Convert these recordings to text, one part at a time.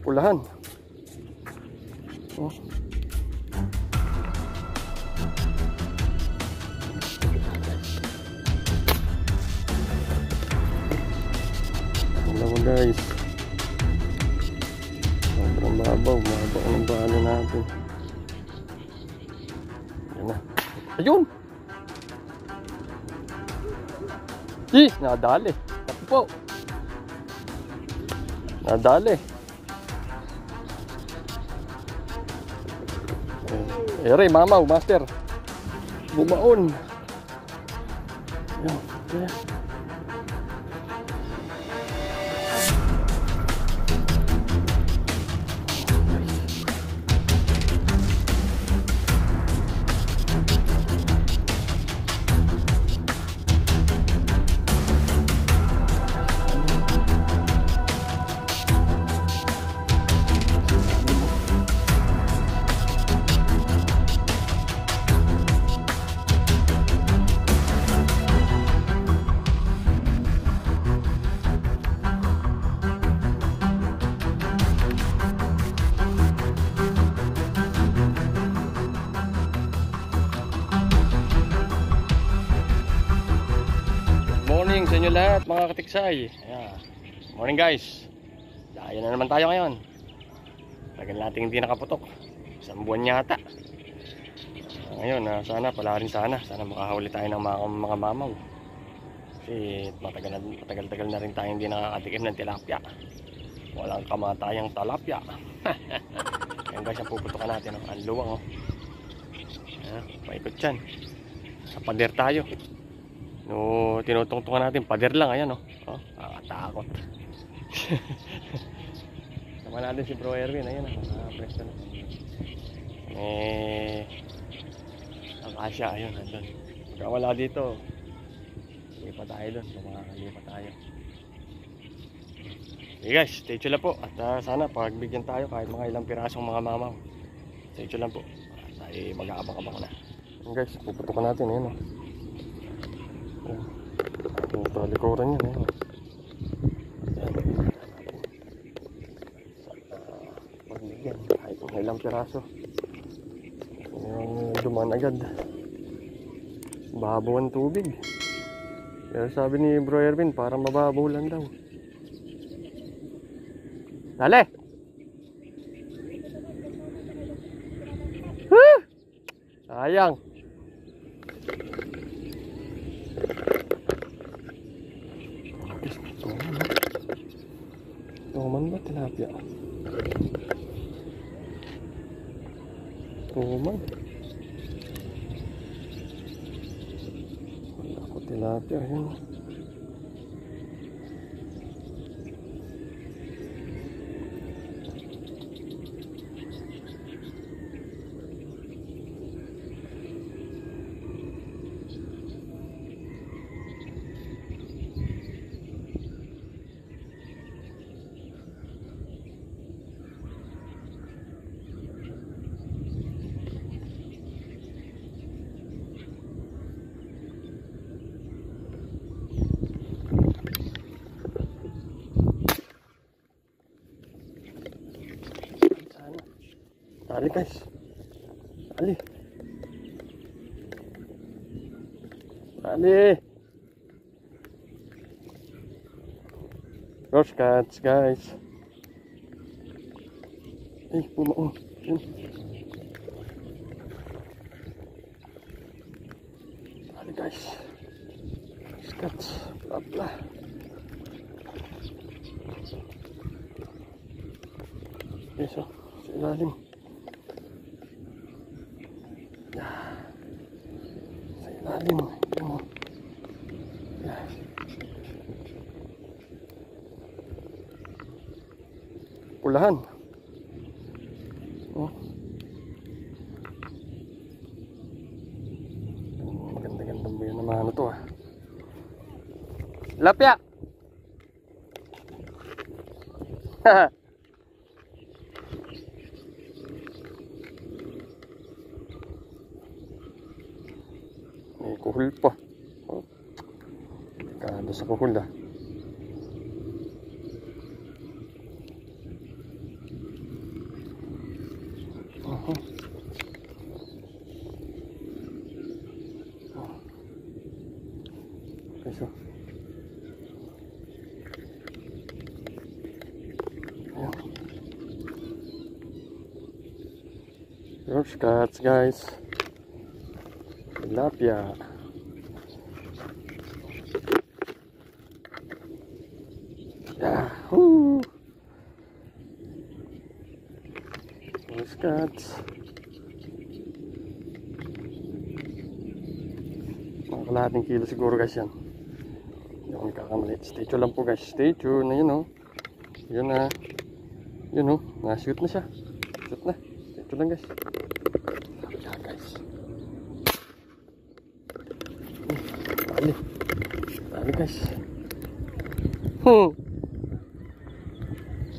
Pulahan. Oh. Hello guys. Sobrang babaw. Mabaw ng bala natin. Ayan na. Ayun! Nadali. Tapos po. Nadali. Ere, mamaw, master. Bumaon. Ayan. Ayan. Morning sa inyo lahat mga katiksay. Ayan. Morning guys. Dahil na naman tayo ngayon. Tagal natin hindi nakaputok. Isang buwan yata. Ngayon sana pala rin sana makahuli tayo ng mga mamaw. Kasi matagal-tagal na rin tayo hindi nakakatikim ng tilapia. Walang kamatayang tilapia. Ayan guys, ang puputokan natin. Ang luwang oh. Ayan, paikot yan. Sa pader tayo. No, tinutungtungan natin, pader lang, ayan oh. Oh, nakakatakot. Sama natin si Bro Erwin, ayan oh, presto na. Ang Asya, ayun, nandun. Pagka wala dito, lipat tayo doon, makakalipat tayo. Okay guys, stay tuned lang po. At sana pagbigyan tayo kahit mga ilang pirasong mga mamaw. Stay tuned lang po. At ay mag-aabang-abang na. Okay guys, puputukan natin, ayan oh. Ito likuran yan eh. Pagbigyan kahit may ilang piraso yung duman agad. Babaw ang tubig. Pero sabi ni Bro Erwin parang mababaw lang daw. Dale! Sayang. Tuman ba tilapia? Tuman. Wala ko tilapia yun. Dali guys. Dali. Dali. Rush cats guys. Bumaon. Dali guys. Rush cats. Blah blah. Eso. Sa ilalim. Sa ilalim. Pulahan. Oh. Maganda-gandang buyan naman ano to ah. Lapya. Haha. May kuhul pa. Oh. Kada sa kuhul ah. So. Ayan. George cats guys. Tilapia. Yahoo! George cats. Mga kalahating kilo siguro guys yan. Hindi ako nagkakamali. Stay tuned lang po guys. Stay tuned. Ayun o. Yun na. Yun o. Na-shoot na siya. Shoot na. Stay tuned lang guys. Ayan guys. Dali. Dali guys.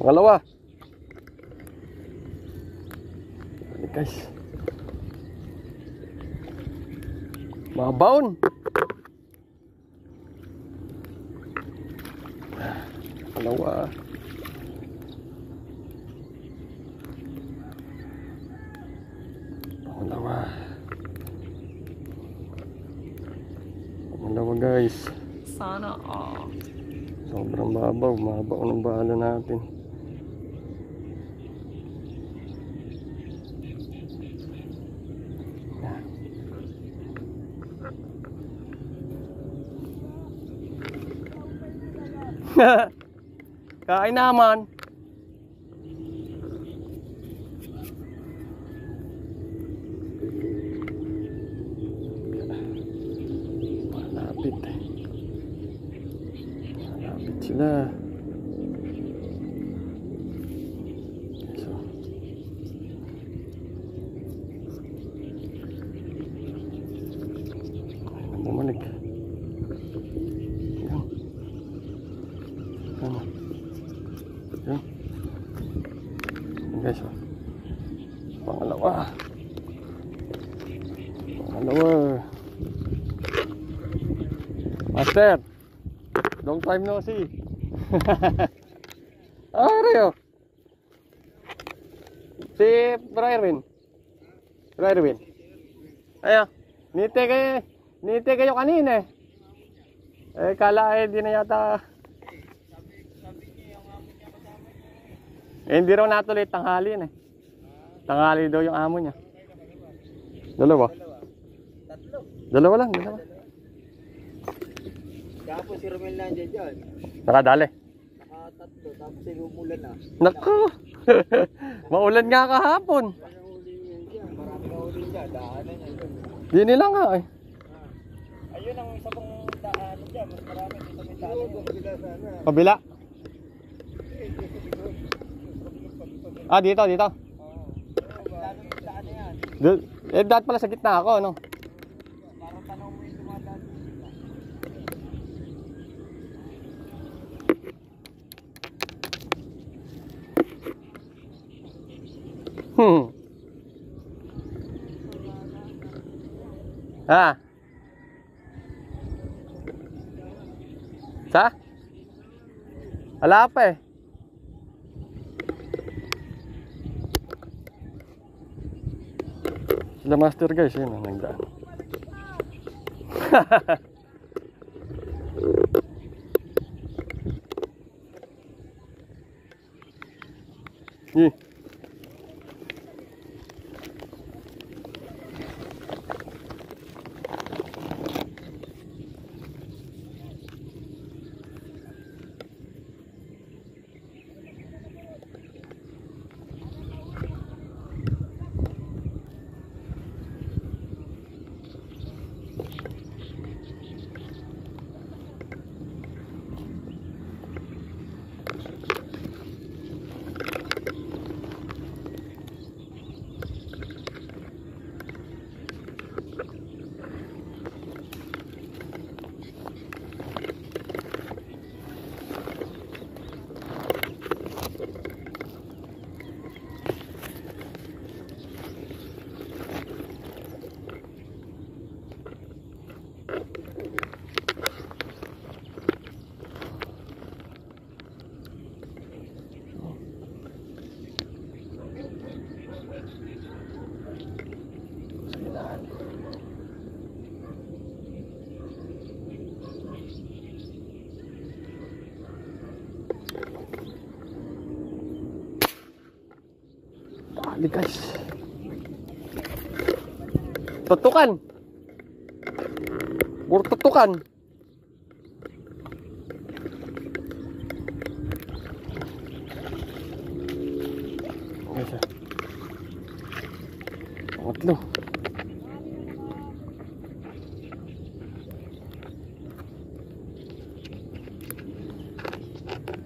Pangalawa. Dali guys. Mabaon. Pangalawa. Pangalawa guys. Sana all. Sobrang babaw. Mabaw ng bala natin. Kain naman. Malapit. Malapit sila. So. Ay, bumalik. Yan. Ano? Yan. Yan guys, oh. Pangalawa. Pangalawa. Master. Long time no see. Rio. Si Bryrwin. Bryrwin. Ayo. Nite kayo kanina eh. Eh kala di na yata. Hindi raw natuloy tanghali na eh. Tanghali daw yung amo niya. Dalawa? Tatlo. Dalawa lang, dalawa. Kahapon si Romel nandiyan dyan. Nakadali. Nakatatlo, tapos ay umulan na. Naku! Maulan nga kahapon. Marami huli dyan, marami na huli dyan. Daanan niya dyan. Di nila nga eh. Ayun ang isa pong daanan dyan. Mas marami dito may daanan dyan. Kabila. Ah, dito, dito. Daanan yan. Dahil pala sa gitna ako, no? Parang tanong mo yung dumadaan dito. Ha? Sa? Wala pa eh. Sila master guys, yun ang nagdaan. Dali guys. Tutukan. Puro tutukan. Guys, pangatlo.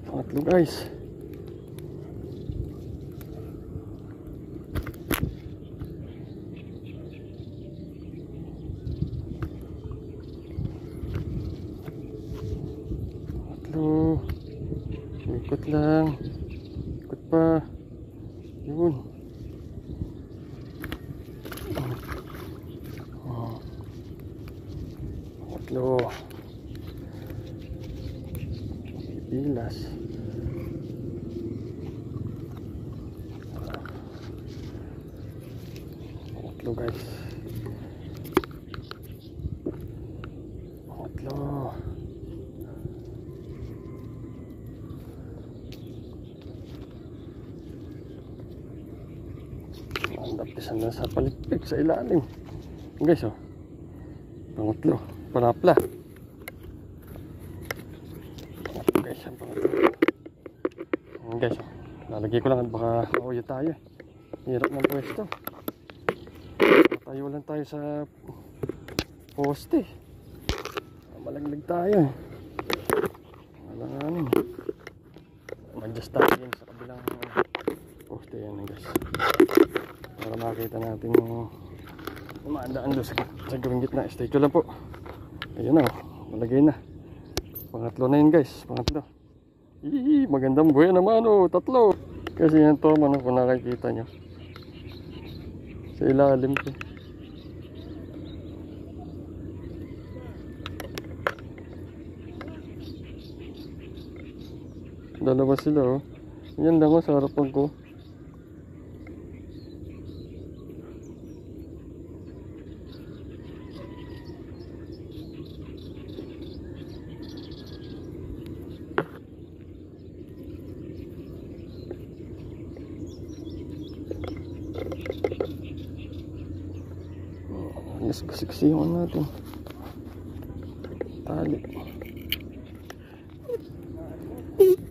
Pangatlo guys. Pangatlo. Ikot lang. Ikot pa. Yun. Oh. Pangatlo. Bilas. Pangatlo guys. Pangatlo. Ang dapisan na sa palikpik sa ilalim. Guys, oh. Pangatlo. Panapla. Pangatlo guys. Ang pangatlo. Guys, oh. Lalagay ko lang at baka mauyo tayo. Hirap ng pwesto. Tayo lang tayo sa poste. Malaglag tayo. Alanganin. Mag-adjust tayo yun sa kabilang poste yan guys. Para makita natin yung umaandaan doon sa gawing gitna. Stay tuned lang po. Ayun na, malagay na. Pangatlo na yun guys. Pangatlo. Magandang buhay naman oh. Tatlo. Kasi yan to man kung nakikita nyo. Sa ilalim ko. Dalawa sila oh. Yan lang oh sa harapan ko. Siksiyon natin. Tali.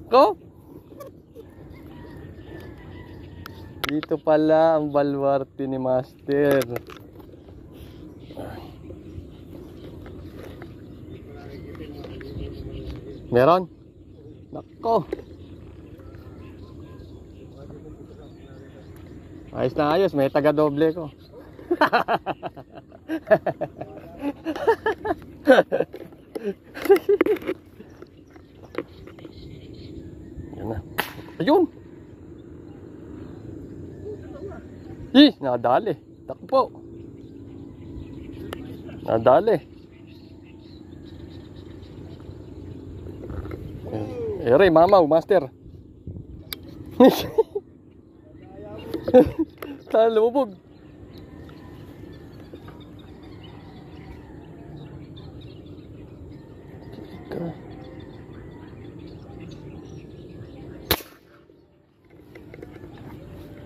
Ko? Dito pala ang baluarte ni Master. Meron? Nako. Ayos na ayos. May taga-doble ko. Yan na. Ayun. Nadali. Takbo. Nadali. Ere, mamaw, Master. Talubog.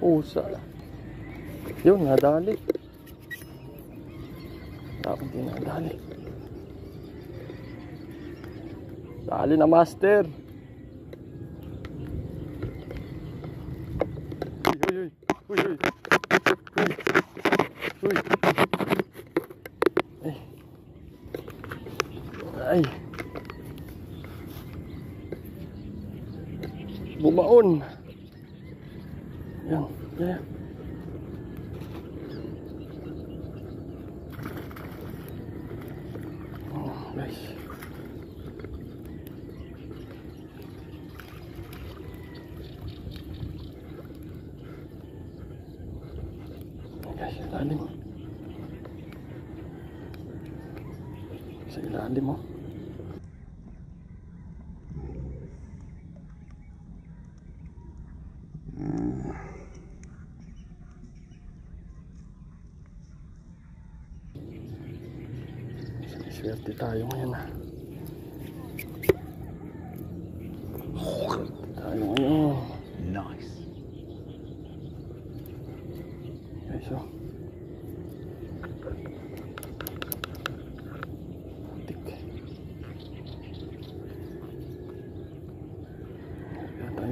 Pusa. Yun, nadali. Dapat din nadali. Dali na Master. Uy, uy, uy. Uy. Uy. Ay. Bumaon. Yan, yan. Oh, guys. Guys, ilalim. Sa ilalim mo. Swerte tayo ngayon ha. Tayo ngayon. Nice.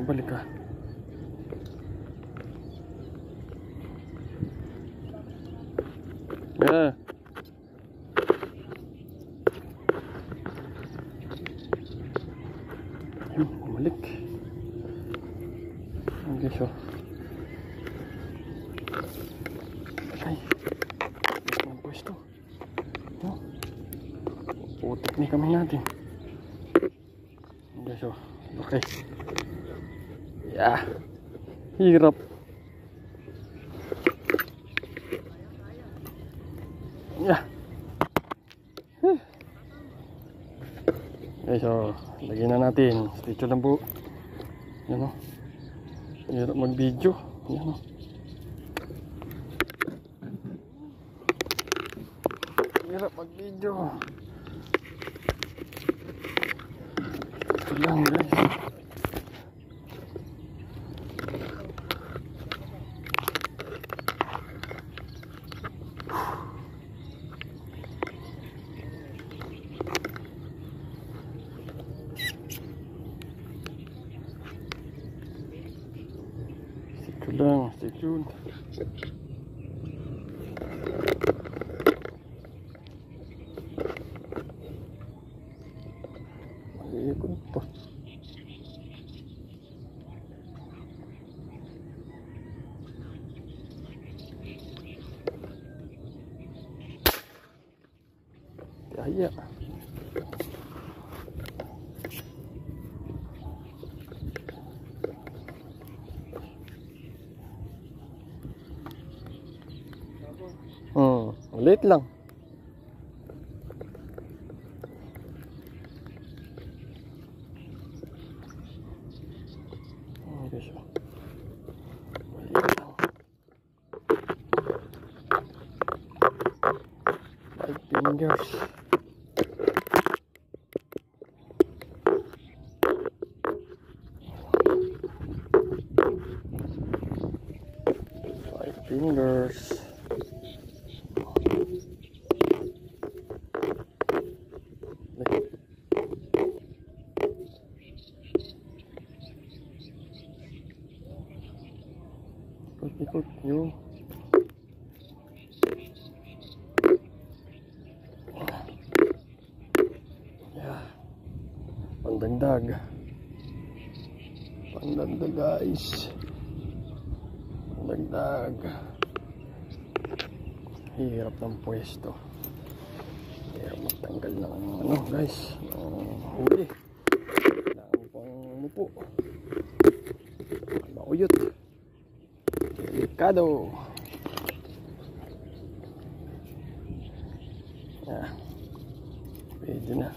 balik ha. Yeah. Ayun, bumalik. Okay, so. Okay. Ito ang pwesto. No? Putik ni kamay natin. Okay, so. Okay. Yeah. Hirap. Yeah. Okay, so lagyan na natin. Stitch lang po. Yan o. Hirap mag-video. Yan o. Hirap mag-video. Ito lang guys. Ito lang. Stay tuned. Ikot pa. Kaya. Late lang. Okay, so. Late lang. 5 fingers. Fingers. Ikot nyo. Yeah. Pandagdag. Pandagdag guys. Pandagdag. Hirap ng pwesto. Hirap magtanggal ng ano guys. Huli. Kailangan pang umupo. Mauyot. Delikado. Yeah. Pwede na.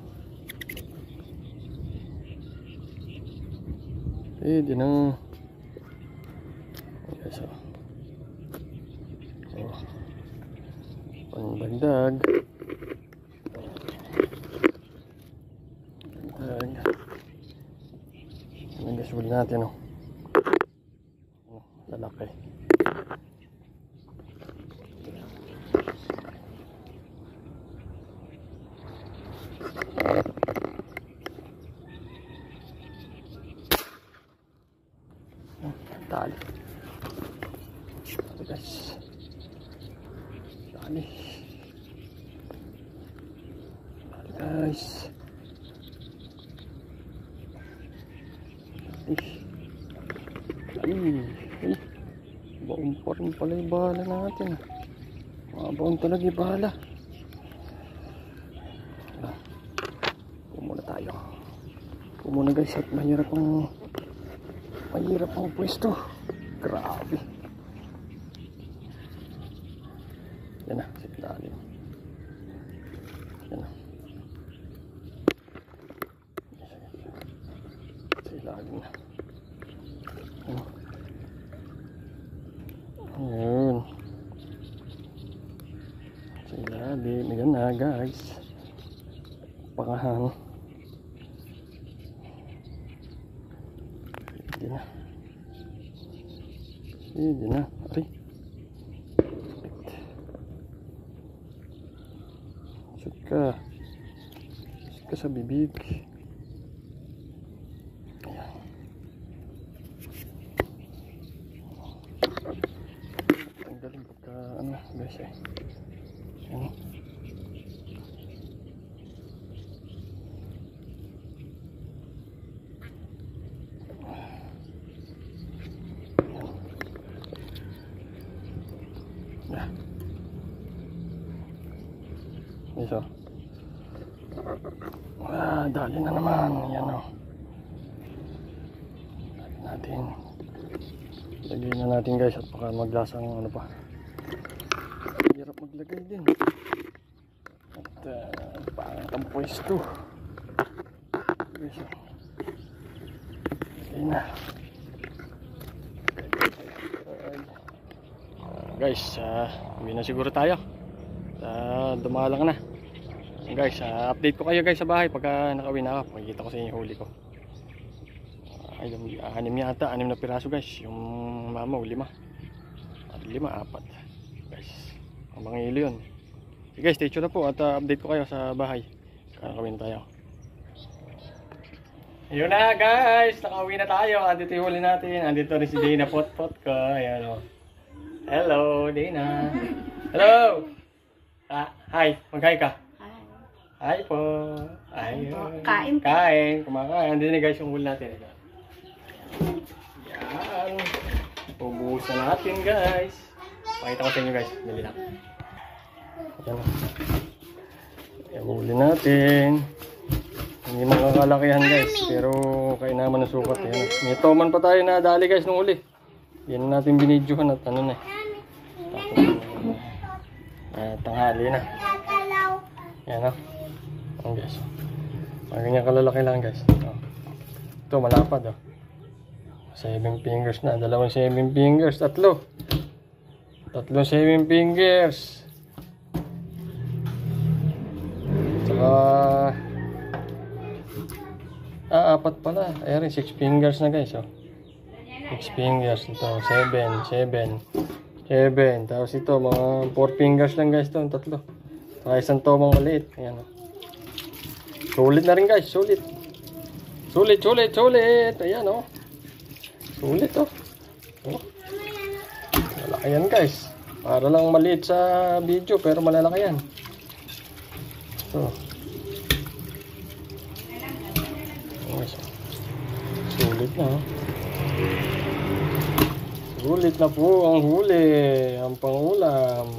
Pwede na. Okay, so. Pandagdag. Pandagdag. Nag-gasol natin, oh. Lalaki. Tali. Tali guys. Tali. Tali guys. Ay. Baon pa rin pala yung bahala natin. Mabaon talaga yung bahala. Pumuna tayo. Pumuna guys at mahirap ang pwesto. Grabe. Yan na, sa ilalim. Yan na. Sa ilalim na. Ayun. Sa ilalim. Yan na guys. Pangahan. Pwede na. Pwede na. Aray. Shoot ka. Shoot ka sa bibig. Ayan. guys, oh. Dali na naman. Yan, oh. Natin. Lagay na natin guys at baka maglasang ano pa. Hirap maglagay din. At pangit ang pwesto. Guys, oh. Lagay na. Guys, uwi na siguro tayo. Dumalang na. Guys, update ko kayo guys sa bahay pagka nakauwi na ako. Makikita ko sa inyo yung huli ko. Ay, 6 yata, 6 na piraso guys. Yung mama, 5. At 5, 4. Guys, ang mga ilo yun. So guys, stay tuned na po at update ko kayo sa bahay. Nakauwi na tayo. Ayun na guys, nakauwi na tayo. Andito yung huli natin. Andito rin si Dana Potpot ko. Ayan o. Hello, Dana. Hello. Hi, mag-hi ka. Hi po. Ayun. Kain. Kain. Kumakain. Andito na guys yung huli natin. Yan. Ubusan natin guys. Pakita ko sa inyo guys. Dali lang. Yan. Yung huli natin. Hindi makakalakihan guys. Pero kaya naman ng sukat. Yan. May toman pa tayo na dali guys nung huli. Yan natin binidyohan at ano na eh. Tanghali na. Yan o. Ayan guys. Ganyan kalalaki lang guys. Ito malapad o. 7 fingers na. 2 7 fingers. 3 7 fingers. Saka 4 pala. Ayan 6 fingers na guys o. 6 fingers. Ito 7. Tapos ito mga 4 fingers lang guys ito. 3. Saka isang tomang maliit. Ayan o. Sulit na rin guys. Sulit. Ayan o. Sulit o. Malaki yan guys. Para lang maliit sa video pero malalaki yan. Ito. Sulit na o. Sulit na po ang huli. Ang pangulam.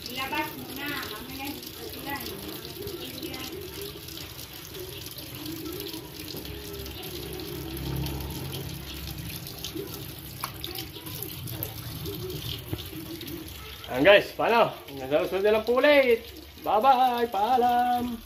Ilabas mo na. Mamaya dito sila. Ayan guys, paano? Nagsasunod na lang po ulit. Bye bye, paalam.